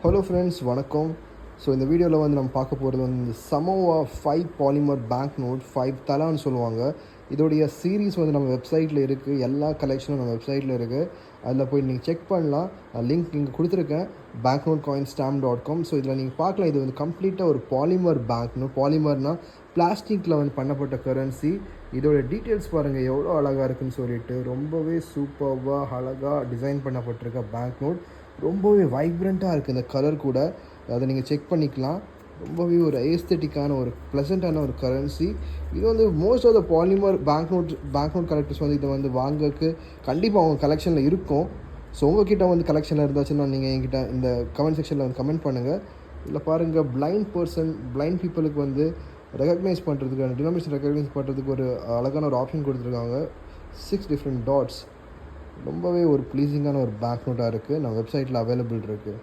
Hello friends, வணக்கம். So இந்த வீடியோவில் வந்து நம்ம பார்க்க போகிறது வந்து இந்த சமோவா 5 பாலிமர் பேங்க் நோட் 5 தலான்னு சொல்லுவாங்க. இதோடைய சீரீஸ் வந்து நம்ம வெப்சைட்டில் இருக்குது. எல்லா கலெக்ஷனும் நம்ம வெப்சைட்டில் இருக்குது. அதில் போய் நீங்கள் செக் பண்ணலாம். லிங்க் இங்கே கொடுத்துருக்கேன், banknotcoinstamp.com. ஸோ இதில் நீங்கள் பார்க்கலாம், இது வந்து கம்ப்ளீட்டாக ஒரு பாலிமர் பேங்க் நோட். பாலிமர்னால் பிளாஸ்டிக்கில் வந்து பண்ணப்பட்ட கரன்சி. இதோட டீட்டெயில்ஸ் பாருங்கள் எவ்வளோ அழகாக இருக்குதுன்னு சொல்லிட்டு. ரொம்பவே சூப்பர்வாக அழகாக டிசைன் பண்ணப்பட்டிருக்க பேங்க் நோட். ரொம்பவே வைப்ரண்ட்டாக இருக்குது இந்த கலர் கூட. அதை நீங்கள் செக் பண்ணிக்கலாம். ரொம்பவே ஒரு ஏஸ்தட்டிக்கான ஒரு ப்ளசண்ட்டான ஒரு கரன்சி. இது வந்து most of the polymer bank note collectors வந்து இதை வந்து வாங்கக்கு கண்டிப்பாக அவங்க கலெக்ஷனில் இருக்கும். ஸோ உங்கள்கிட்ட வந்து கலெக்ஷனில் இருந்தாச்சுன்னா நீங்கள் என்கிட்ட இந்த கமெண்ட் செக்ஷனில் வந்து கமெண்ட் பண்ணுங்கள். இதில் பாருங்கள், பிளைண்ட் பீப்புளுக்கு வந்து ரெகக்னைஸ் பண்ணுறதுக்கு, டினாமினேஷன் ரெகக்னைஸ் பண்ணுறதுக்கு ஒரு அழகான ஒரு ஆப்ஷன் கொடுத்துருக்காங்க. 6 டிஃப்ரெண்ட் டாட்ஸ். ரொம்பவே ஒரு ப்ளீஸிங்கான ஒரு பேங்க் நோட்டாக இருக்குது. நம்ம வெப்சைட்டில் அவைலபிள் இருக்குது.